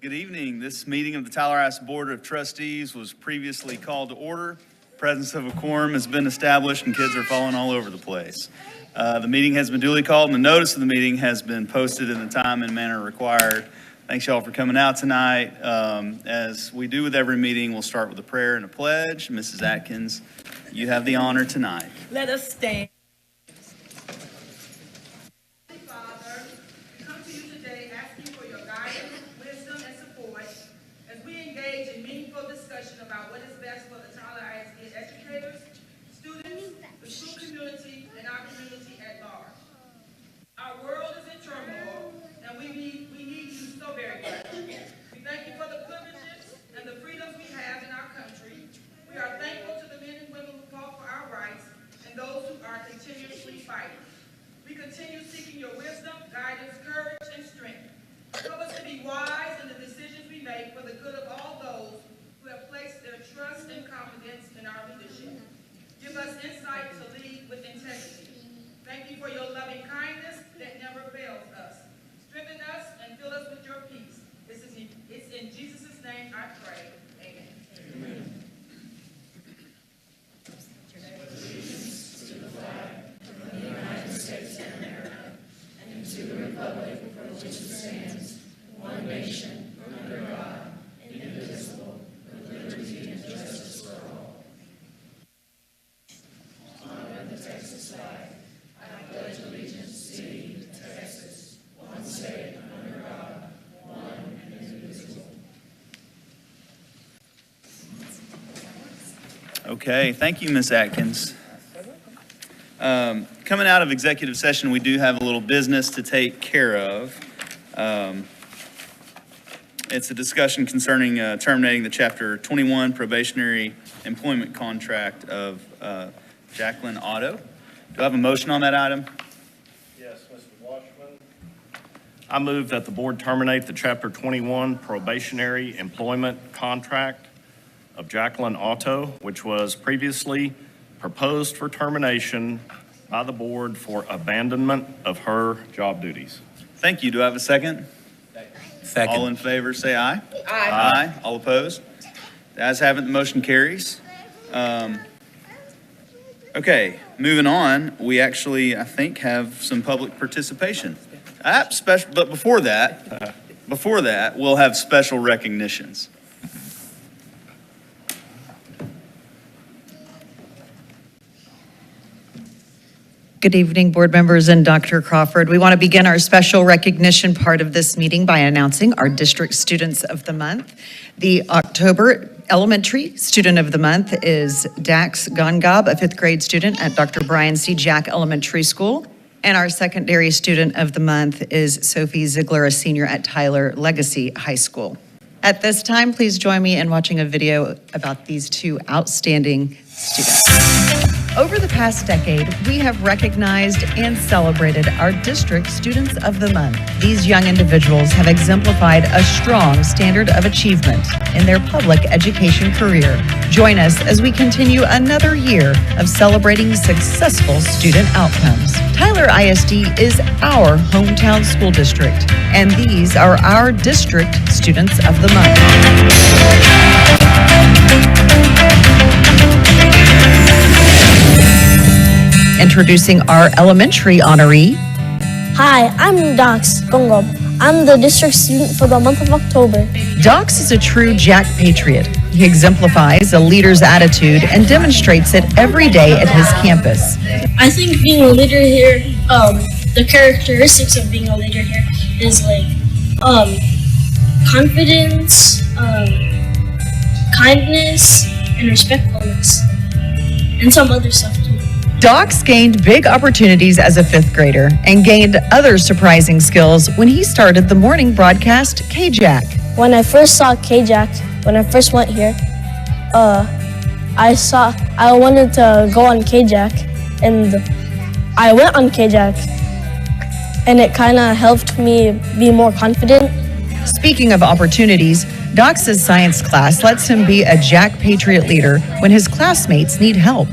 Good evening. This meeting of the Tyler Ice Board of Trustees was previously called to order. Presence of a quorum has been established and kids are falling all over the place. The meeting has been duly called and the notice of the meeting has been posted in the time and manner required. Thanks y'all for coming out tonight. As we do with every meeting, we'll start with a prayer and a pledge. Mrs. Atkins, you have the honor tonight. Let us stand. About what is best for the Tyler ISD educators, students, the school community, and our community at large. Our world is in turmoil, and we need you so very much. We thank you for the privileges and the freedoms we have in our country. We are thankful to the men and women who fought for our rights and those who are continuously fighting. We continue seeking your wisdom, guidance, courage, and strength. Help us to be wise in the decisions we make for the good of all those who have placed their trust and confidence in our leadership. Give us insight to lead with integrity. Thank you for your loving kindness that never fails us. Strengthen us and fill us with your peace. It's in Jesus' name I pray. Amen. Amen. Allegiance to the flag of the United States of America and to the republic for which it stands, one nation, under God, indivisible, liberty and justice for all. Honor the Texas flag. I pledge allegiance to thee, Texas, one state, under God, one and indivisible. Okay, thank you, Ms. Atkins. Coming out of executive session, we do have a little business to take care of. It's a discussion concerning terminating the Chapter 21 probationary employment contract of Jacqueline Otto. Do I have a motion on that item? Yes, Mr. Washman. I move that the board terminate the Chapter 21 probationary employment contract of Jacqueline Otto, which was previously proposed for termination by the board for abandonment of her job duties. Thank you. Do I have a second? Second. All in favor, say aye. Aye. Aye. All opposed? The ayes have it, the motion carries. Okay, moving on, we actually, I think, have some public participation. But before that, we'll have special recognitions. Good evening, board members and Dr. Crawford. We want to begin our special recognition part of this meeting by announcing our district students of the month. The October elementary student of the month is Dax Gongab, a fifth grade student at Dr. Brian C. Jack Elementary School. And our secondary student of the month is Sophie Ziegler, a senior at Tyler Legacy High School. At this time, please join me in watching a video about these two outstanding students. Over the past decade, we have recognized and celebrated our district students of the month. These young individuals have exemplified a strong standard of achievement in their public education career. Join us as we continue another year of celebrating successful student outcomes. Tyler ISD is our hometown school district, and these are our district students of the month. Introducing our elementary honoree. Hi, I'm Dax Gongab. I'm the district student for the month of October. Dax is a true Jack patriot. He exemplifies a leader's attitude and demonstrates it every day at his campus. I think being a leader here, the characteristics of being a leader here is like confidence, kindness, and respectfulness, and some other stuff too. Dax gained big opportunities as a fifth grader and gained other surprising skills when he started the morning broadcast KJAC. When I first saw KJAC, when I first went here, I wanted to go on KJAC, and I went on KJAC, and it kind of helped me be more confident. Speaking of opportunities, Dax's science class lets him be a Jack Patriot leader when his classmates need help.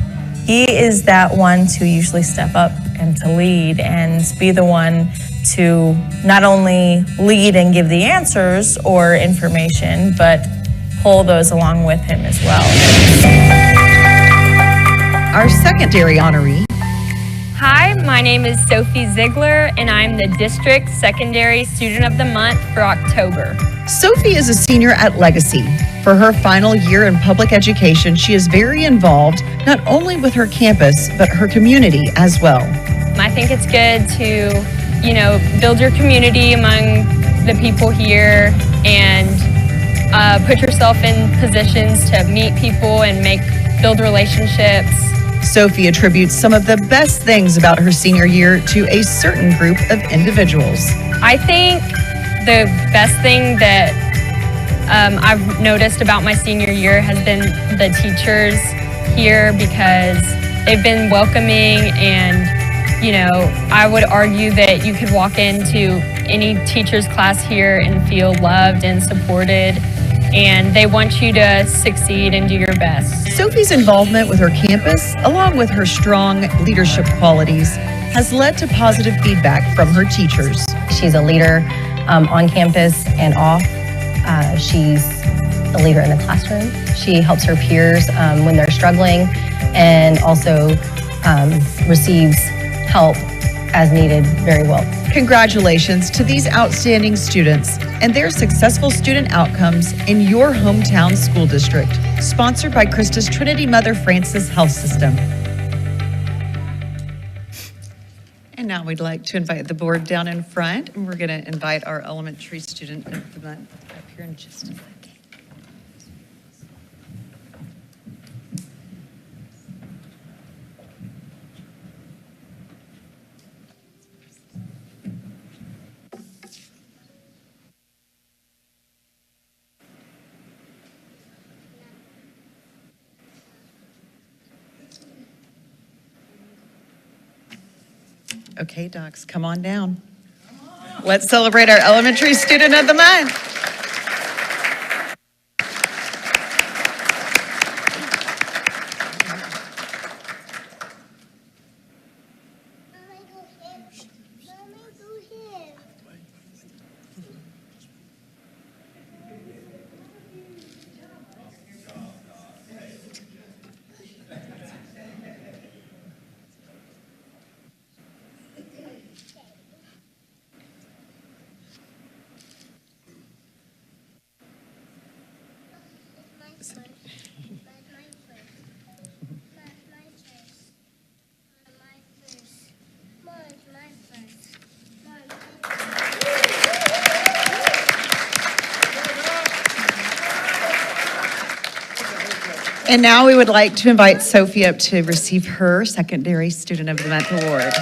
He is that one to usually step up and to lead and be the one to not only lead and give the answers or information, but pull those along with him as well. Our secondary honoree, Hi, my name is Sophie Ziegler, and I'm the District Secondary Student of the Month for October. Sophie is a senior at Legacy. For her final year in public education, she is very involved, not only with her campus, but her community as well. I think it's good to, build your community among the people here and put yourself in positions to meet people and build relationships. Sophie attributes some of the best things about her senior year to a certain group of individuals. I think the best thing that I've noticed about my senior year has been the teachers here, because they've been welcoming, and I would argue that you could walk into any teacher's class here and feel loved and supported, and they want you to succeed and do your best. Sophie's involvement with her campus, along with her strong leadership qualities, has led to positive feedback from her teachers. She's a leader on campus and off. She's a leader in the classroom. She helps her peers when they're struggling, and also receives help as needed very well. Congratulations to these outstanding students and their successful student outcomes in your hometown school district. Sponsored by Christus Trinity Mother Francis Health System. And now we'd like to invite the board down in front, and we're going to invite our elementary student of the month up here in just a second. Okay, docs, come on down. Let's celebrate our elementary student of the month. And now we would like to invite Sophie up to receive her Secondary Student of the Month award.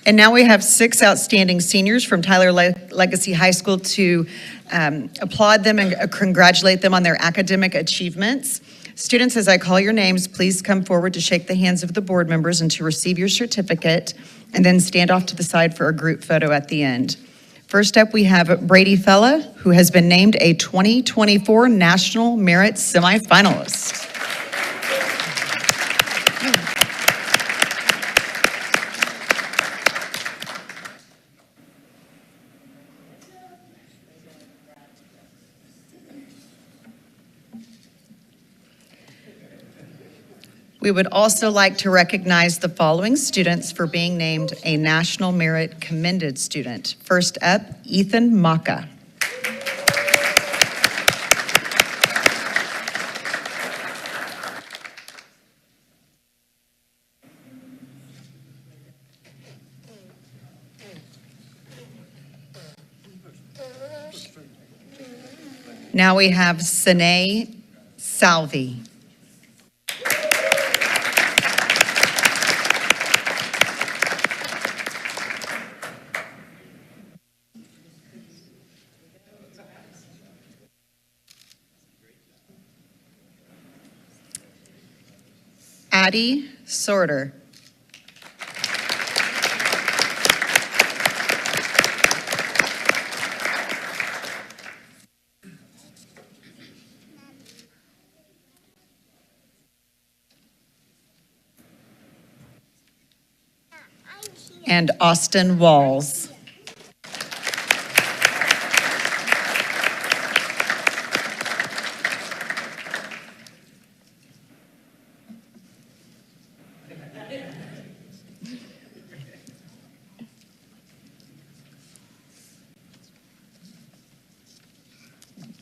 And now we have 6 outstanding seniors from Tyler Legacy High School to applaud them and congratulate them on their academic achievements. Students, as I call your names, please come forward to shake the hands of the board members and to receive your certificate, and then stand off to the side for a group photo at the end. First up, we have Brady Fella, who has been named a 2024 National Merit Semifinalist. We would also like to recognize the following students for being named a National Merit Commended Student. First up, Ethan Maka. Now we have Sine Salvi. Patty Sorter. And Austin Walls.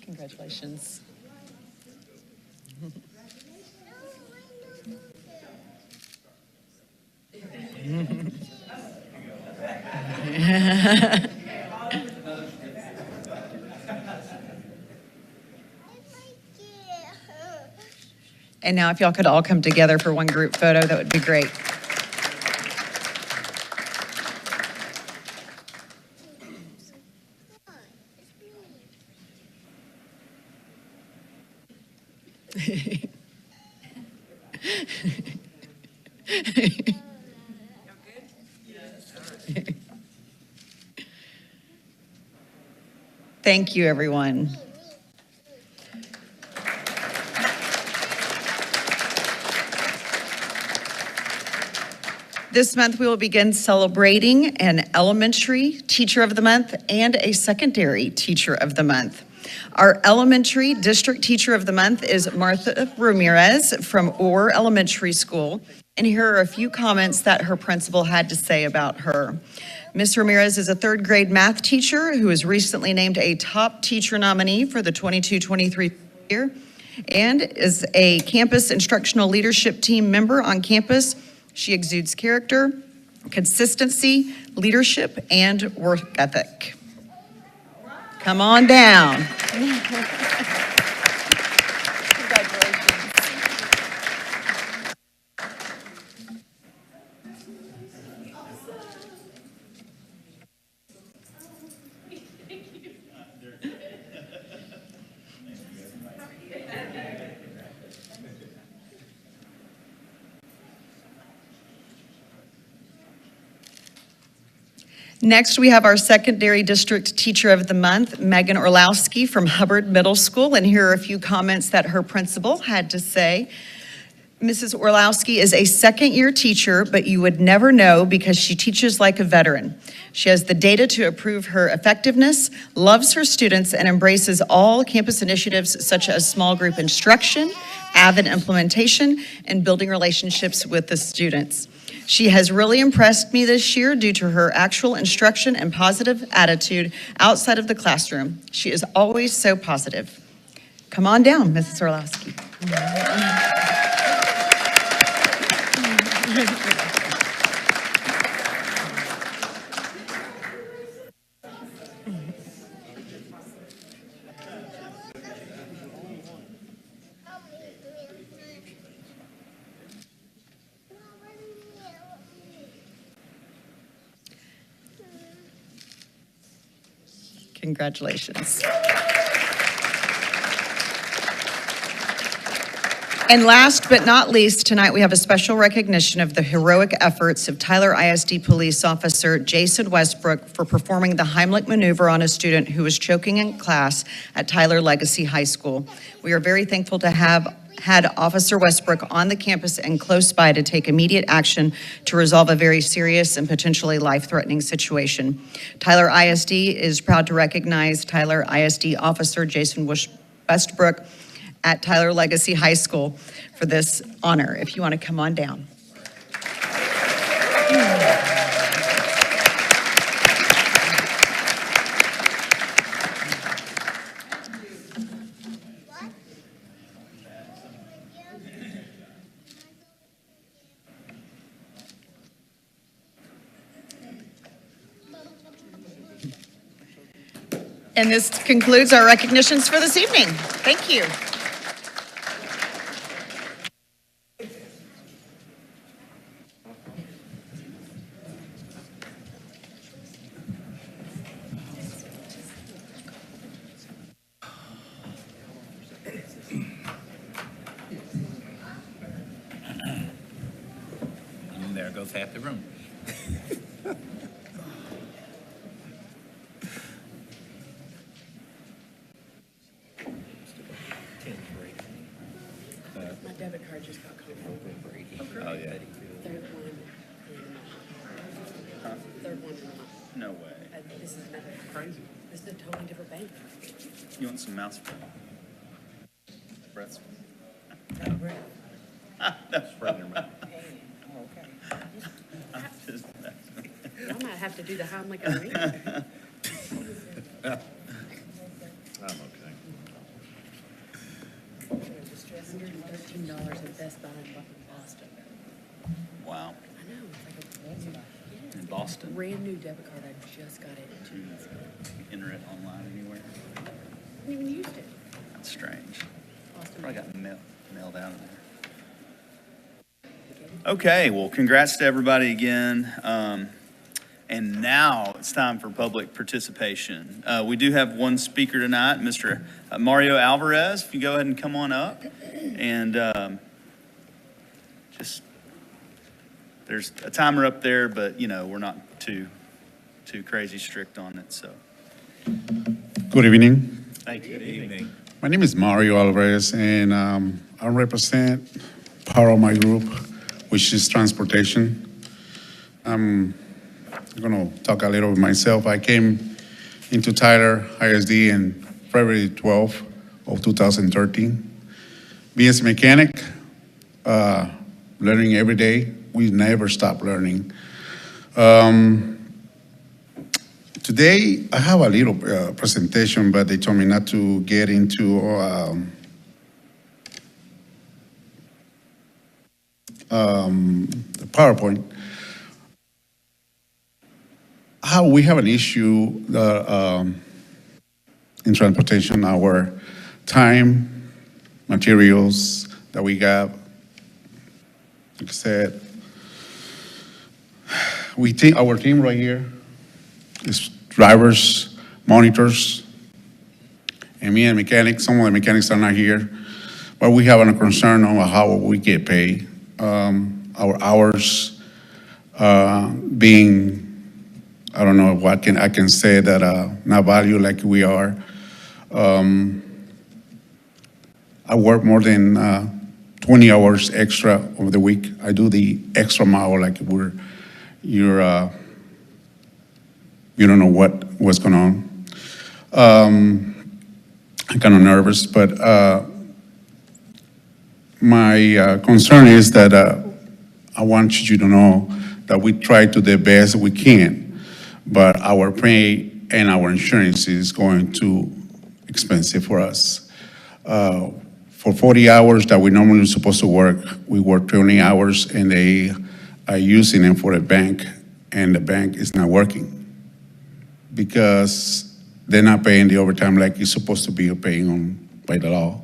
Congratulations. And now if y'all could all come together for one group photo, that would be great. Thank you, everyone. This month, we will begin celebrating an elementary teacher of the month and a secondary teacher of the month. Our elementary district teacher of the month is Martha Ramirez from Orr Elementary School. And here are a few comments that her principal had to say about her. Ms. Ramirez is a third grade math teacher who was recently named a top teacher nominee for the 22-23 year and is a campus instructional leadership team member on campus. She exudes character, consistency, leadership, and work ethic. Come on down. Next, we have our secondary district teacher of the month, Megan Orlowski from Hubbard Middle School, and here are a few comments that her principal had to say. Mrs. Orlowski is a second-year teacher, but you would never know because she teaches like a veteran. She has the data to approve her effectiveness, loves her students, and embraces all campus initiatives such as small group instruction, Avid implementation, and building relationships with the students. She has really impressed me this year due to her actual instruction and positive attitude outside of the classroom. She is always so positive. Come on down, Mrs. Orlowski. Congratulations. And last but not least, tonight we have a special recognition of the heroic efforts of Tyler ISD Police Officer Jason Westbrook for performing the Heimlich maneuver on a student who was choking in class at Tyler Legacy High School. We are very thankful to have had Officer Westbrook on the campus and close by to take immediate action to resolve a very serious and potentially life-threatening situation. Tyler ISD is proud to recognize Tyler ISD Officer Jason Westbrook at Tyler Legacy High School for this honor. If you want to come on down. And this concludes our recognitions for this evening. Thank you. goes half the room. My debit card just got called. Oh, yeah. Third one in the month. No way. This is another. Crazy. This is a totally different bank. You want some mouse spray? Breath spray? No breath. Spray in your mouth. I'm just- I might have to do the Heimlich Arena. I'm okay. $113 at Best Buy in Boston. Wow. I know, it's like a In Boston? brand new debit card. I just got it 2 months ago. Enter it online anywhere? I haven't even used it. That's strange. Boston. Probably got mailed out of there. Okay, well, congrats to everybody again. And now it's time for public participation. We do have one speaker tonight, Mr. Mario Alvarez. If you go ahead and come on up. And just, there's a timer up there, but, you know, we're not too crazy strict on it, so. Good evening. Thank you. Good evening. My name is Mario Alvarez, and I represent part of my group, which is transportation. I'm going to talk a little bit myself. I came into Tyler ISD in February 12 of 2013. BS mechanic, learning every day. We never stop learning. Today, I have a little presentation, but they told me not to get into the PowerPoint. How we have an issue in transportation, our time, materials that we got. Like I said, we think our team right here is drivers, monitors, and me and mechanics. Some of the mechanics are not here, but we have a concern on how we get paid. Our hours being, I don't know what I can say that not valued like we are. I work more than 20 hours extra over the week. I do the extra mile like you don't know what's going on. I'm kind of nervous, but my concern is that I want you to know that we try to the best we can, but our pay and our insurance is going too expensive for us. For 40 hours that we normally supposed to work, we work 20 hours, and they are using them for the bank, and the bank is not working because they're not paying the overtime like it's supposed to be paying on by the law.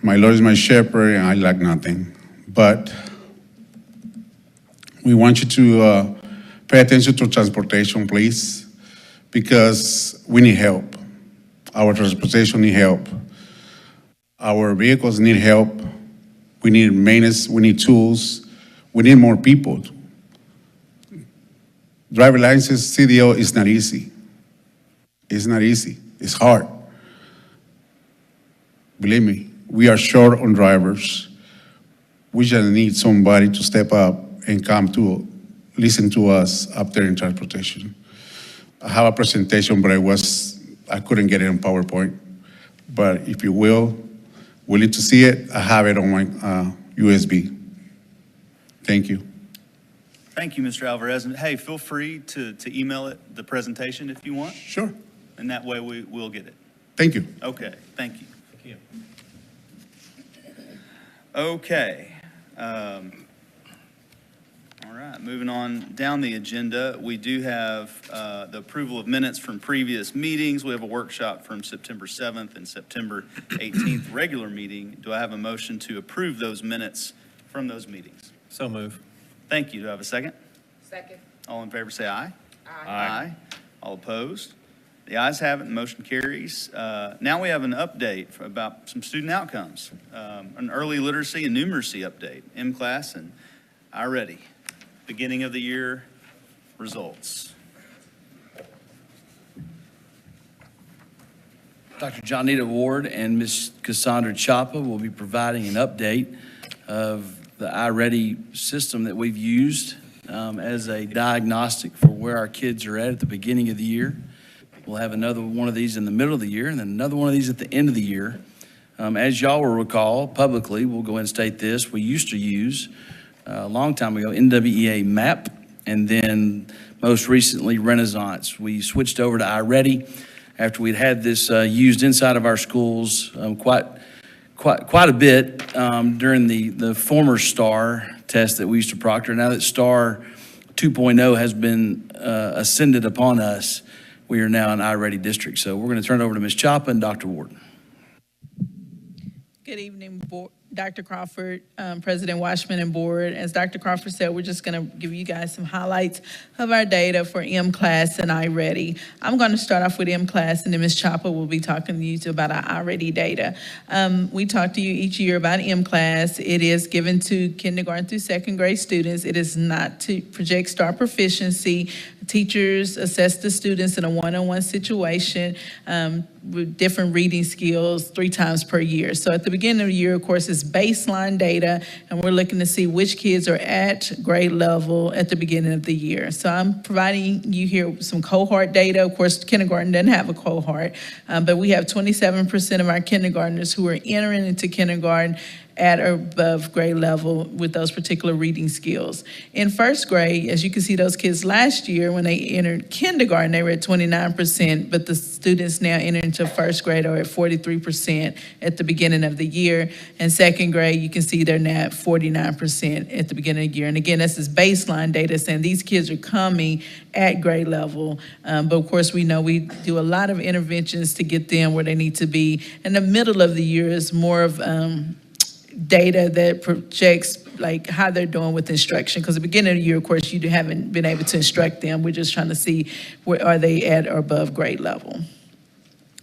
My Lord is my shepherd, and I lack nothing. But we want you to pay attention to transportation, please, because we need help. Our transportation need help. Our vehicles need help. We need maintenance. We need tools. We need more people. Driver license, CDL is not easy. It's not easy. It's hard. Believe me, we are short on drivers. We just need somebody to step up and come to listen to us up there in transportation. I have a presentation, but I couldn't get it on PowerPoint. But if you willing to see it, I have it on my USB. Thank you. Thank you, Mr. Alvarez. And hey, feel free to email it, the presentation, if you want, Sure. and that way we'll get it. Thank you. Okay, thank you. Thank you. Okay. All right, moving on down the agenda, we do have the approval of minutes from previous meetings. We have a workshop from September 7th and September 18th regular meeting. Do I have a motion to approve those minutes from those meetings? So move. Thank you. Do I have a second? Second. All in favor say aye. Aye. All opposed? The ayes have it, and the motion carries. Now we have an update about some student outcomes, an early literacy and numeracy update, M-Class and iReady. Beginning of the year results. Dr. Johnita Ward and Ms. Cassandra Chapa will be providing an update of the iReady system that we've used as a diagnostic for where our kids are at the beginning of the year. We'll have another one of these in the middle of the year and then another one of these at the end of the year. As y'all will recall, publicly, we'll go ahead and state this, we used to use a long time ago NWEA MAP and then most recently Renaissance. We switched over to iReady after we'd had this used inside of our schools quite a bit during the former STAR test that we used to proctor. Now that STAR 2.0 has been ascended upon us, we are now an iReady district. So we're going to turn it over to Ms. Chapa and Dr. Ward. Good evening, Dr. Crawford, President Washman and Board. As Dr. Crawford said, we're just going to give you guys some highlights of our data for M-Class and iReady. I'm going to start off with M-Class, and then Ms. Chapa will be talking to you about our iReady data. We talk to you each year about M-Class. It is given to kindergarten through second grade students. It is not to project STAR proficiency. Teachers assess the students in a one-on-one situation with different reading skills 3 times per year. So at the beginning of the year, of course, it's baseline data, and we're looking to see which kids are at grade level at the beginning of the year. So I'm providing you here some cohort data. Of course, kindergarten doesn't have a cohort, but we have 27% of our kindergartners who are entering into kindergarten at or above grade level with those particular reading skills. In first grade, as you can see, those kids last year when they entered kindergarten, they were at 29%, but the students now entering into first grade are at 43% at the beginning of the year. And second grade, you can see they're now at 49% at the beginning of the year. And again, this is baseline data saying these kids are coming at grade level. But of course, we know we do a lot of interventions to get them where they need to be. In the middle of the year is more of data that projects like how they're doing with instruction. Because at the beginning of the year, of course, you haven't been able to instruct them. We're just trying to see where are they at or above grade level.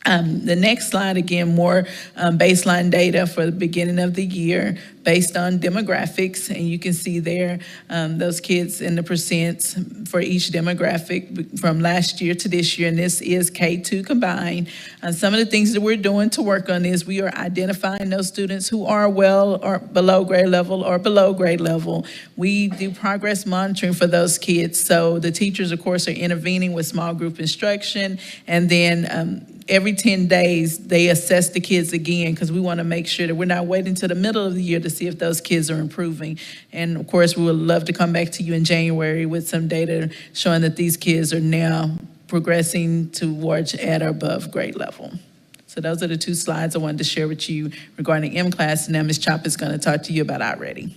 The next slide, again, more baseline data for the beginning of the year based on demographics. And you can see there those kids in the percents for each demographic from last year to this year. And this is K-2 combined. Some of the things that we're doing to work on is we are identifying those students who are well or below grade level or below grade level. We do progress monitoring for those kids. So the teachers, of course, are intervening with small group instruction. And then every 10 days, they assess the kids again because we want to make sure that we're not waiting till the middle of the year to see if those kids are improving. And of course, we would love to come back to you in January with some data showing that these kids are now progressing towards at or above grade level. So those are the 2 slides I wanted to share with you regarding M-Class. Now Ms. Chapa is going to talk to you about iReady.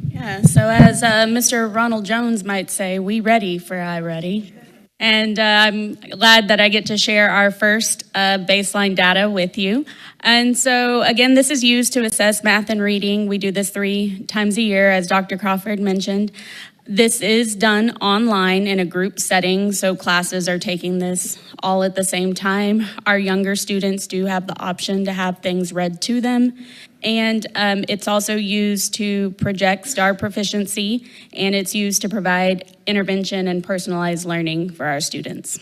Yeah, so as Mr. Ronald Jones might say, we ready for iReady. And I'm glad that I get to share our first baseline data with you. And so again, this is used to assess math and reading. We do this 3 times a year, as Dr. Crawford mentioned. This is done online in a group setting, so classes are taking this all at the same time. Our younger students do have the option to have things read to them. And it's also used to project STAR proficiency, and it's used to provide intervention and personalized learning for our students.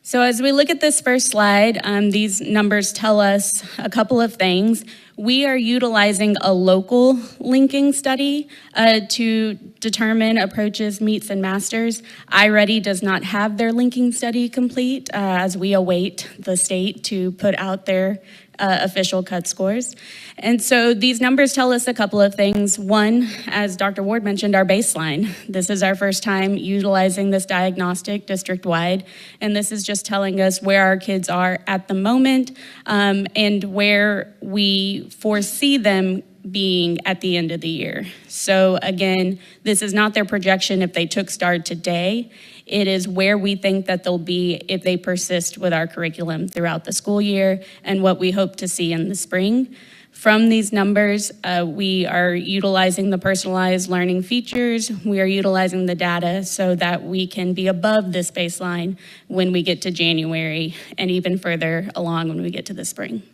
So as we look at this first slide, these numbers tell us a couple of things. We are utilizing a local linking study to determine approaches, meets, and masters. iReady does not have their linking study complete as we await the state to put out their official cut scores. And so these numbers tell us a couple of things. One, as Dr. Ward mentioned, our baseline. This is our first time utilizing this diagnostic district-wide, and this is just telling us where our kids are at the moment and where we foresee them being at the end of the year. So again, this is not their projection if they took STAR today. It is where we think that they'll be if they persist with our curriculum throughout the school year and what we hope to see in the spring. From these numbers, we are utilizing the personalized learning features. We are utilizing the data so that we can be above this baseline when we get to January and even further along when we get to the spring.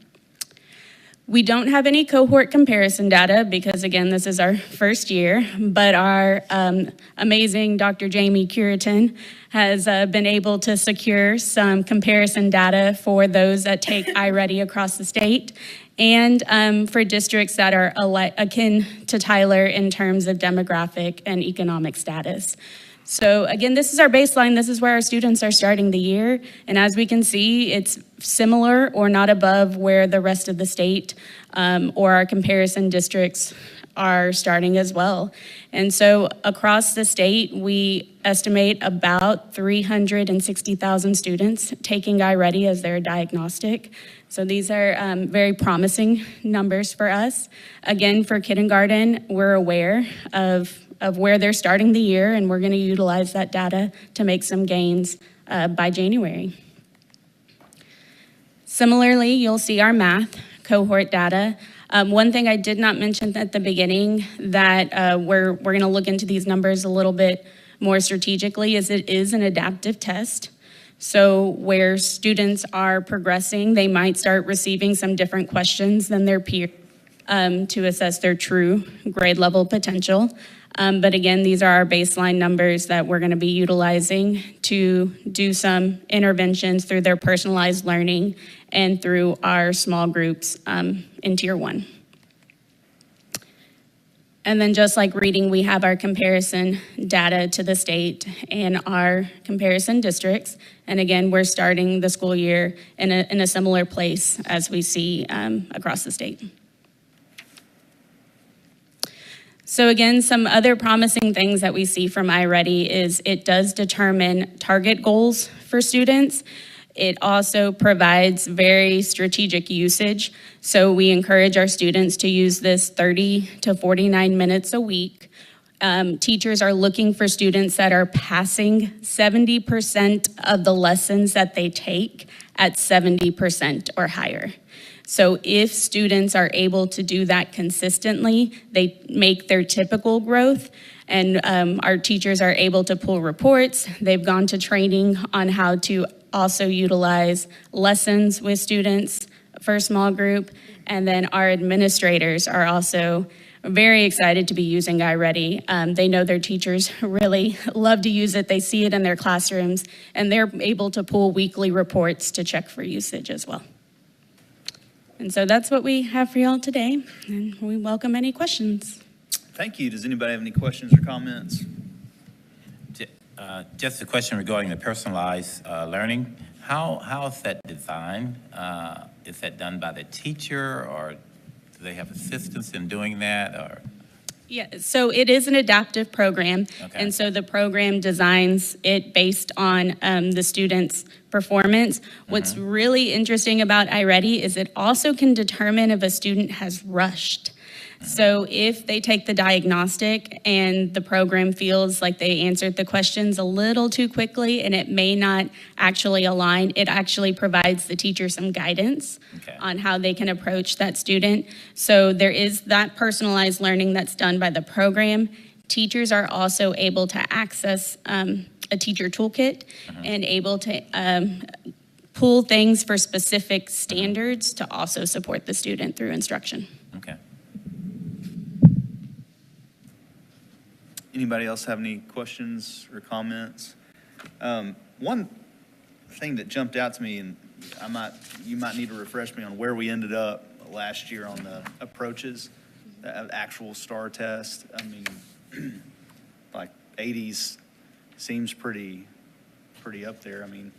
We don't have any cohort comparison data because, again, this is our first year, but our amazing Dr. Jamie Curitan has been able to secure some comparison data for those that take iReady across the state and for districts that are akin to Tyler in terms of demographic and economic status. So again, this is our baseline. This is where our students are starting the year. And as we can see, it's similar or not above where the rest of the state or our comparison districts are starting as well. And so across the state, we estimate about 360,000 students taking iReady as their diagnostic. So these are very promising numbers for us. Again, for kindergarten, we're aware of where they're starting the year, and we're going to utilize that data to make some gains by January. Similarly, you'll see our math cohort data. One thing I did not mention at the beginning that we're going to look into these numbers a little bit more strategically is it is an adaptive test. So where students are progressing, they might start receiving some different questions than their peers to assess their true grade level potential. But again, these are our baseline numbers that we're going to be utilizing to do some interventions through their personalized learning and through our small groups in Tier 1. And then just like reading, we have our comparison data to the state and our comparison districts. And again, we're starting the school year in a similar place as we see across the state. So again, some other promising things that we see from iReady is it does determine target goals for students. It also provides very strategic usage. So we encourage our students to use this 30 to 49 minutes a week. Teachers are looking for students that are passing 70% of the lessons that they take at 70% or higher. So if students are able to do that consistently, they make their typical growth, and our teachers are able to pull reports. They've gone to training on how to also utilize lessons with students for a small group, and then our administrators are also very excited to be using iReady. They know their teachers really love to use it. They see it in their classrooms, and they're able to pull weekly reports to check for usage as well. And so that's what we have for y'all today, and we welcome any questions. Thank you. Does anybody have any questions or comments? Just a question regarding the personalized learning. How is that designed? Is that done by the teacher, or do they have assistance in doing that? Or Yeah, so it is an adaptive program, Okay. and so the program designs it based on the student's performance. What's really interesting about iReady is it also can determine if a student has rushed. So if they take the diagnostic and the program feels like they answered the questions a little too quickly and it may not actually align, it actually provides the teacher some guidance on how they can approach that student. So there is that personalized learning that's done by the program. Teachers are also able to access a teacher toolkit and able to pull things for specific standards to also support the student through instruction. Okay. Anybody else have any questions or comments? One thing that jumped out to me, and you might need to refresh me on where we ended up last year on the approaches, the actual STAR test. I mean, like 80s seems pretty up there. I mean,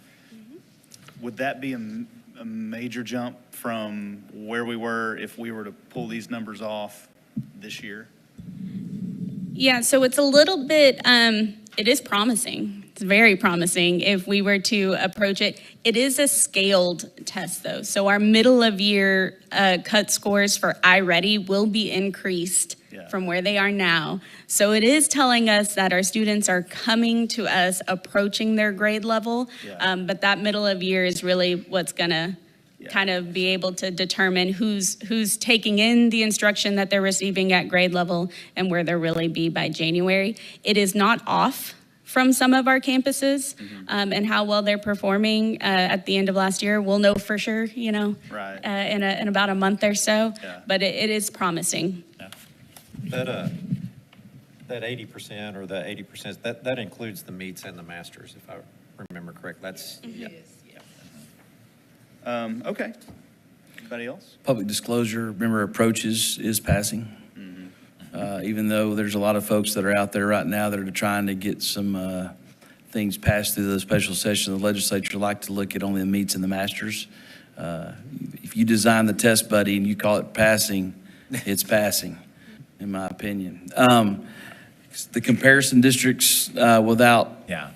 would that be a major jump from where we were if we were to pull these numbers off this year? Yeah, so it's a little bit, it is promising. It's very promising if we were to approach it. It is a scaled test though. So our middle of year cut scores for iReady will be increased from where they are now. So it is telling us that our students are coming to us approaching their grade level. But that middle of year is really what's gonna kind of be able to determine who's taking in the instruction that they're receiving at grade level and where they'll really be by January. It is not off from some of our campuses, and how well they're performing at the end of last year. We'll know for sure, Right. in about a month or so, Yeah. but it is promising. That 80% or the 80%, that includes the meets and the masters, if I remember correct. That's, yeah. Okay. Anybody else? Public disclosure, remember, approaches is passing. Even though there's a lot of folks that are out there right now that are trying to get some things passed through the special session of the legislature, like to look at only the meets and the masters. If you design the test buddy and you call it passing, it's passing, in my opinion. The comparison districts, without Yeah.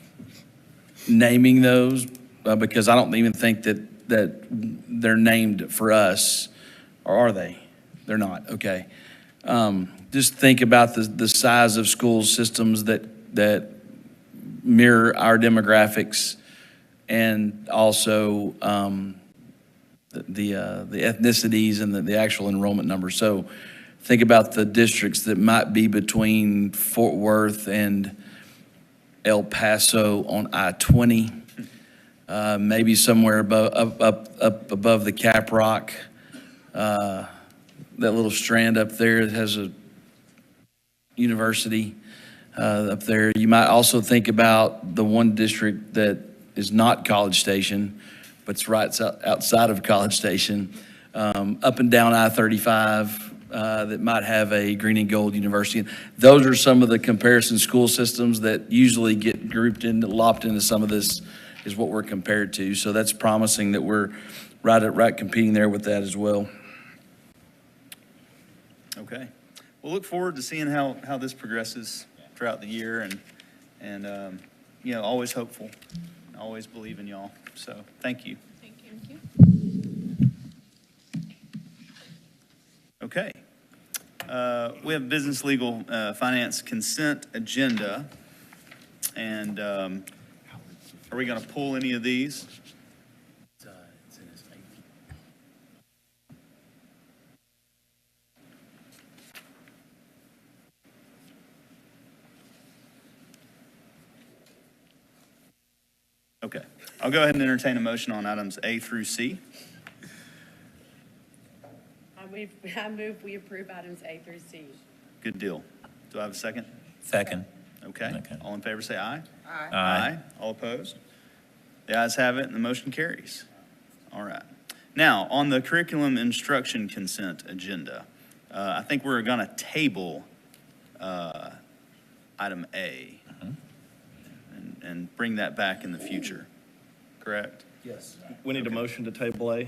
naming those, because I don't even think that they're named for us, or are they? They're not, okay. Just think about the size of school systems that mirror our demographics, and also the ethnicities and the actual enrollment numbers. So think about the districts that might be between Fort Worth and El Paso on I-20, maybe somewhere up above the Cap Rock, that little strand up there that has a university up there. You might also think about the one district that is not College Station, but it's right outside of College Station, up and down I-35, that might have a green and gold university. Those are some of the comparison school systems that usually get grouped in, lopped into some of this, is what we're compared to. So that's promising that we're right competing there with that as well. Okay. We'll look forward to seeing how this progresses throughout the year, and always hopeful, always believe in y'all. So thank you. Thank you. Okay. We have business, legal, finance consent agenda. And are we going to pull any of these? Okay. I'll go ahead and entertain a motion on items A through C. I move we approve items A through C. Good deal. Do I have a second? Second. Okay. Okay. All in favor, say aye. Aye. All opposed? The ayes have it, and the motion carries. All right. Now, on the curriculum instruction consent agenda, I think we're going to table item A and bring that back in the future, correct? Yes. We need a motion to table A,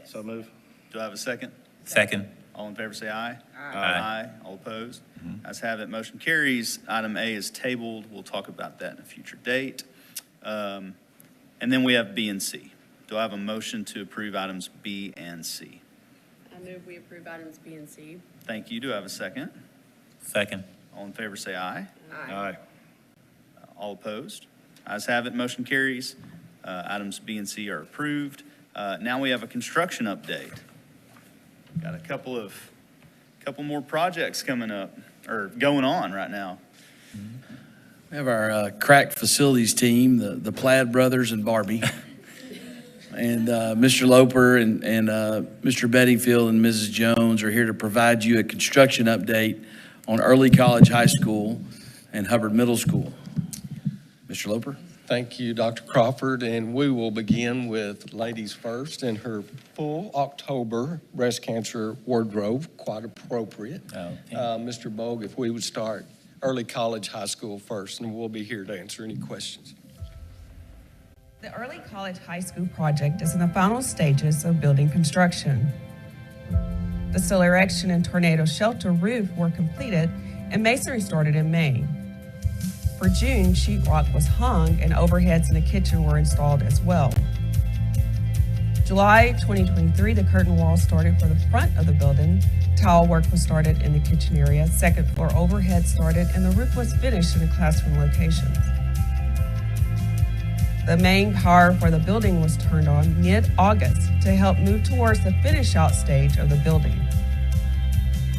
so move. Do I have a second? Second. All in favor, say aye. Aye. All opposed? Ayes have it, motion carries. Item A is tabled. We'll talk about that in a future date. And then we have B and C. Do I have a motion to approve items B and C? I move we approve items B and C. Thank you. Do I have a second? Second. All in favor, say aye. Aye. All opposed? Ayes have it, motion carries. Items B and C are approved. Now we have a construction update. Got a couple more projects coming up, or going on right now. We have our crack facilities team, the Plaid brothers and Barbie. And Mr. Loper and Mr. Bettingfield and Mrs. Jones are here to provide you a construction update on Early College High School and Hubbard Middle School. Mr. Loper? Thank you, Dr. Crawford, and we will begin with ladies first and her full October breast cancer wardrobe, quite appropriate. Okay. Mr. Bogue, if we would start Early College High School first, and we'll be here to answer any questions. The Early College High School project is in the final stages of building construction. The steel erection and tornado shelter roof were completed, and masonry started in May. For June, sheetrock was hung and overheads in the kitchen were installed as well. July 2023, the curtain wall started for the front of the building. Tile work was started in the kitchen area. Second floor overhead started and the roof was finished in the classroom locations. The main power for the building was turned on mid-August to help move towards the finish-out stage of the building.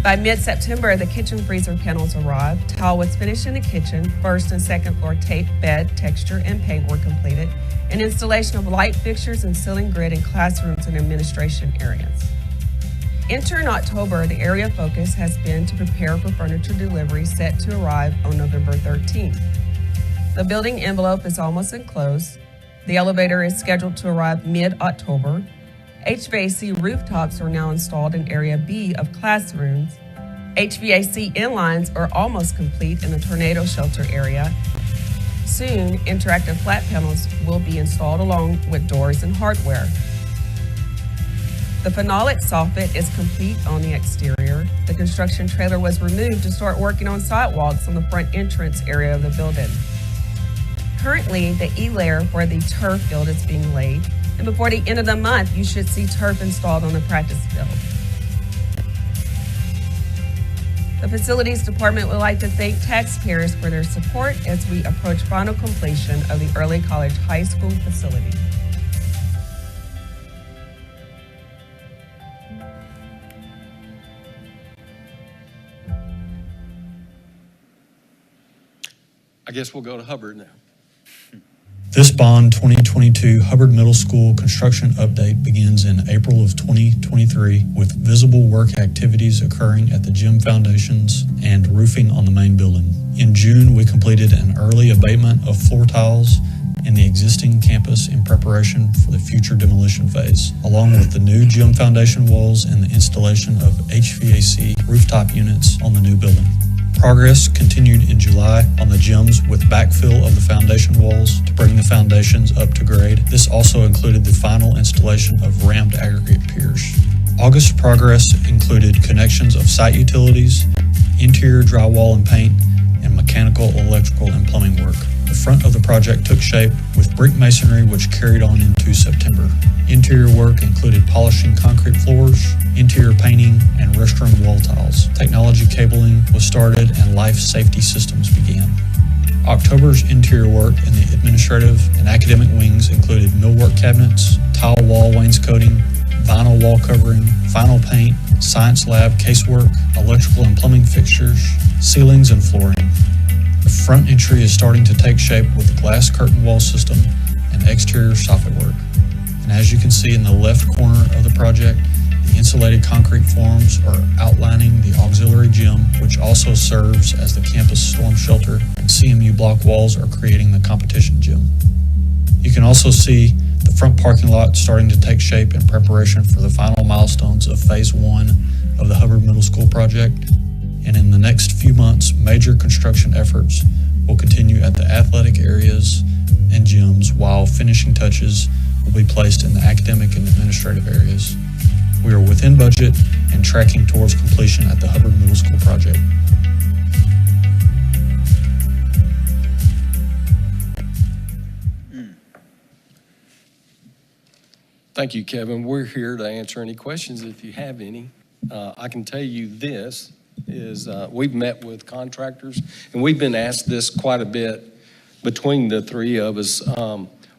By mid-September, the kitchen freezer panels arrived. Tile was finished in the kitchen. First and second floor tape, bed, texture, and paint were completed, and installation of light fixtures and ceiling grid in classrooms and administration areas. Enter in October, the area focus has been to prepare for furniture delivery set to arrive on November 13th. The building envelope is almost enclosed. The elevator is scheduled to arrive mid-October. HVAC rooftops are now installed in Area B of classrooms. HVAC inlines are almost complete in the tornado shelter area. Soon, interactive flat panels will be installed along with doors and hardware. The phenolic soffit is complete on the exterior. The construction trailer was removed to start working on sidewalks on the front entrance area of the building. Currently, the E-layer for the turf field is being laid, and before the end of the month, you should see turf installed on the practice field. The Facilities Department would like to thank taxpayers for their support as we approach final completion of the Early College High School facility. I guess we'll go to Hubbard now. This bond 2022 Hubbard Middle School construction update begins in April of 2023 with visible work activities occurring at the gym foundations and roofing on the main building. In June, we completed an early abatement of floor tiles in the existing campus in preparation for the future demolition phase, along with the new gym foundation walls and the installation of HVAC rooftop units on the new building. Progress continued in July on the gyms with backfill of the foundation walls to bring the foundations up to grade. This also included the final installation of rammed aggregate piers. August progress included connections of site utilities, interior drywall and paint, and mechanical, electrical, and plumbing work. The front of the project took shape with brick masonry, which carried on into September. Interior work included polishing concrete floors, interior painting, and restroom wall tiles. Technology cabling was started and life safety systems began. October's interior work in the administrative and academic wings included millwork cabinets, tile wall wainscoting, vinyl wall covering, final paint, science lab casework, electrical and plumbing fixtures, ceilings, and flooring. The front entry is starting to take shape with the glass curtain wall system and exterior soffit work. And as you can see in the left corner of the project, the insulated concrete forms are outlining the auxiliary gym, which also serves as the campus storm shelter, and CMU block walls are creating the competition gym. You can also see the front parking lot starting to take shape in preparation for the final milestones of Phase 1 of the Hubbard Middle School project. And in the next few months, major construction efforts will continue at the athletic areas and gyms, while finishing touches will be placed in the academic and administrative areas. We are within budget and tracking towards completion at the Hubbard Middle School project. Thank you, Kevin. We're here to answer any questions if you have any. I can tell you this is we've met with contractors, and we've been asked this quite a bit between the three of us.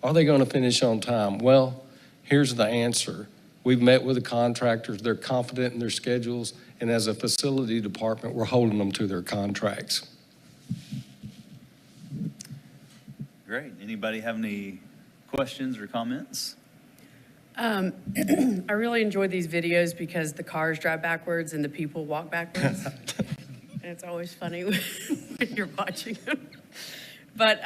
Are they going to finish on time? Well, here's the answer. We've met with the contractors. They're confident in their schedules, and as a facility department, we're holding them to their contracts. Great. Anybody have any questions or comments? I really enjoy these videos because the cars drive backwards and the people walk backwards. And it's always funny when you're watching them. But,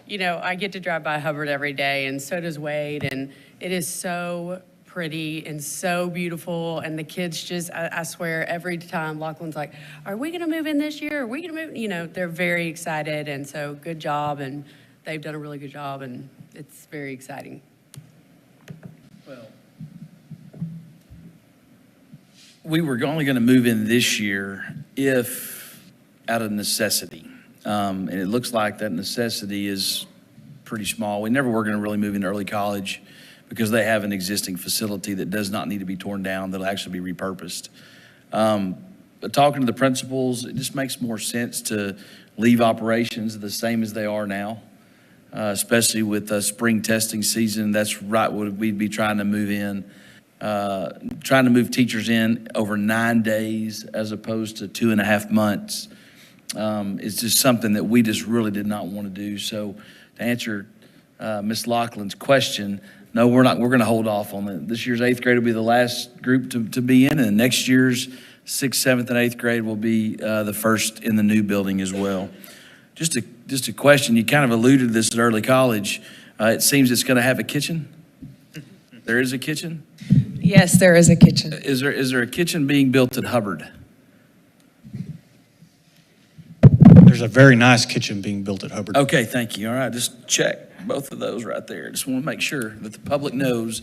you know, I get to drive by Hubbard every day, and so does Wade, and it is so pretty and so beautiful, and the kids just, I swear, every time Lachlan's like, are we gonna move in this year? Are we gonna move? You know, they're very excited, and so good job, and they've done a really good job, and it's very exciting. Well, we were only going to move in this year if out of necessity. And it looks like that necessity is pretty small. We never were going to really move into early college because they have an existing facility that does not need to be torn down, that'll actually be repurposed. But talking to the principals, it just makes more sense to leave operations the same as they are now. especially with the spring testing season. That's right what we'd be trying to move in, trying to move teachers in over 9 days as opposed to 2.5 months. It's just something that we just really did not want to do. So to answer Ms. Laughlin's question, no, we're not. We're going to hold off on it. This year's 8th grade will be the last group to be in, and next year's 6th, 7th, and 8th grade will be the first in the new building as well. Just a question. You kind of alluded to this at early college. It seems it's going to have a kitchen. There is a kitchen? Yes, there is a kitchen. Is there a kitchen being built at Hubbard? There's a very nice kitchen being built at Hubbard. Okay, thank you. All right, just check both of those right there. Just want to make sure that the public knows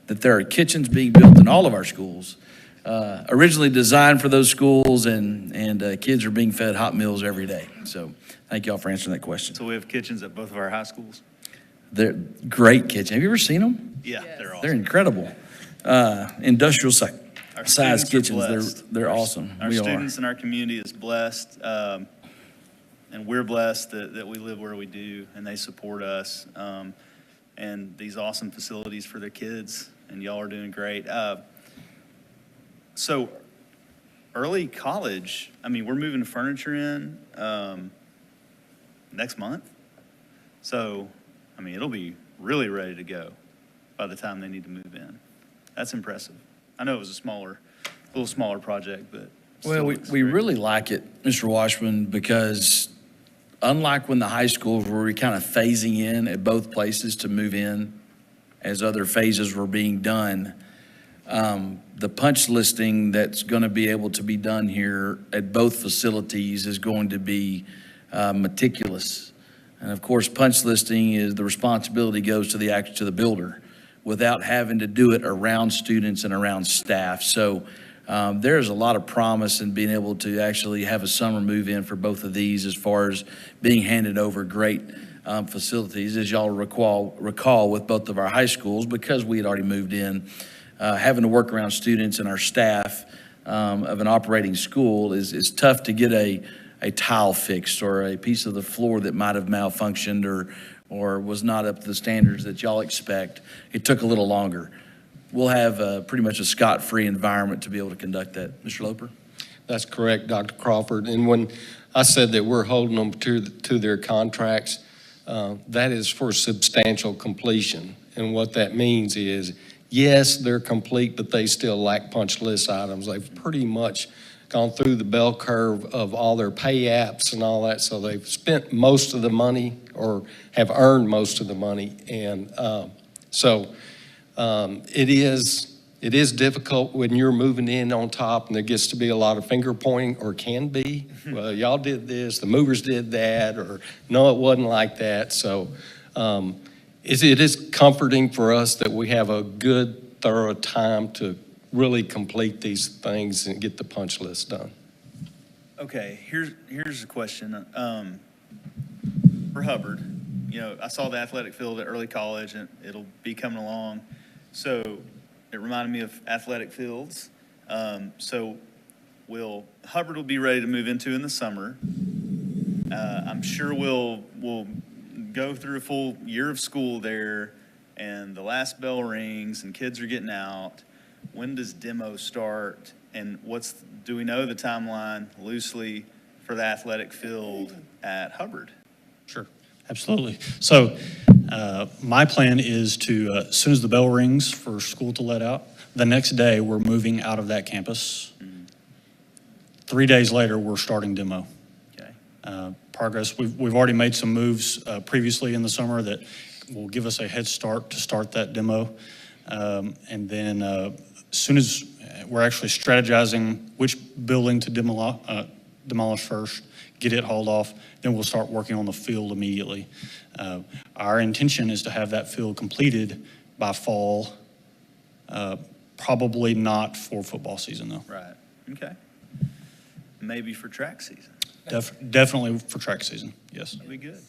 that there are kitchens being built in all of our schools, originally designed for those schools, and kids are being fed hot meals every day. So thank y'all for answering that question. So we have kitchens at both of our high schools? They're great kitchen. Have you ever seen them? Yeah, they're awesome. They're incredible. Industrial Our size students are kitchens. blessed. They're awesome. Our We students and our community is blessed, and we're blessed that we live where we do, and they support us, and these awesome facilities for their kids, and y'all are doing great. So early college, I mean, we're moving furniture in next month. So, I mean, it'll be really ready to go by the time they need to move in. That's impressive. I know it was a little smaller project, but Well, we really like it, Mr. Washman, because unlike when the high schools were we kind of phasing in at both places to move in as other phases were being done, the punch listing that's going to be able to be done here at both facilities is going to be meticulous. And of course, punch listing is the responsibility goes to the builder without having to do it around students and around staff. So there's a lot of promise in being able to actually have a summer move in for both of these as far as being handed over great facilities. As y'all recall with both of our high schools, because we had already moved in, having to work around students and our staff of an operating school is tough to get a tile fixed or a piece of the floor that might have malfunctioned or was not up to the standards that y'all expect. It took a little longer. We'll have pretty much a scot-free environment to be able to conduct that. Mr. Loper? That's correct, Dr. Crawford. And when I said that we're holding them to their contracts, that is for substantial completion. And what that means is, yes, they're complete, but they still lack punch list items. They've pretty much gone through the bell curve of all their pay apps and all that, so they've spent most of the money or have earned most of the money. And it is difficult when you're moving in on top and there gets to be a lot of finger pointing, or can be. Well, y'all did this, the movers did that, or no, it wasn't like that. So it is comforting for us that we have a good, thorough time to really complete these things and get the punch list done. Okay, here's a question. For Hubbard, you know, I saw the athletic field at early college, and it'll be coming along. So it reminded me of athletic fields. So Hubbard will be ready to move into in the summer. I'm sure we'll go through a full year of school there, and the last bell rings and kids are getting out. When does demo start, and do we know the timeline loosely for the athletic field at Hubbard? Sure, absolutely. So my plan is to, as soon as the bell rings for school to let out, the next day we're moving out of that campus. 3 days later, we're starting demo. Okay. Progress, we've already made some moves previously in the summer that will give us a head start to start that demo. And then as soon as we're actually strategizing which building to demolish first, get it hauled off, then we'll start working on the field immediately. Our intention is to have that field completed by fall, probably not for football season though. Right, okay. Maybe for track season. Definitely for track season, yes. That'd be good.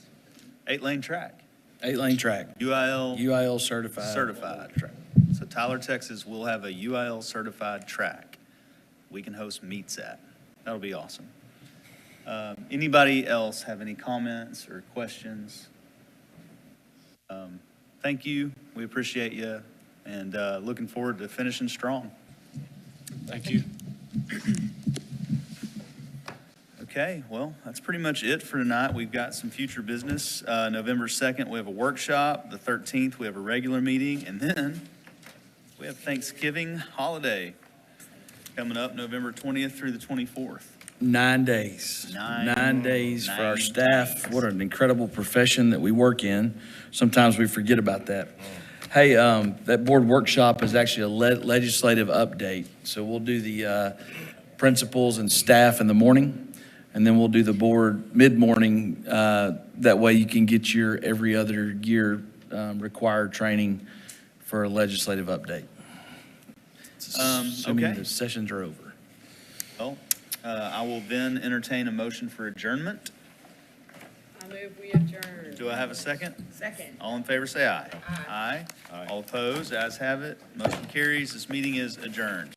8-lane track. 8-lane track. UIL certified. Certified track. So Tyler, Texas will have a UIL certified track we can host meets at. That'll be awesome. Anybody else have any comments or questions? Thank you. We appreciate you, and looking forward to finishing strong. Thank you. Okay, well, that's pretty much it for tonight. We've got some future business. November 2nd, we have a workshop. The 13th, we have a regular meeting. And then we have Thanksgiving holiday coming up November 20th through the 24th. 9 days. 9 days for our staff. What an incredible profession that we work in. Sometimes we forget about that. Hey, that board workshop is actually a legislative update. So we'll do the principals and staff in the morning, and then we'll do the board mid-morning. That way you can get your every other year required training for a legislative update. Assuming okay. the sessions are over. Well, I will then entertain a motion for adjournment. I move we adjourn. Do I have a second? Second. All in favor, say aye. Aye. All opposed, ayes have it. Motion carries. This meeting is adjourned.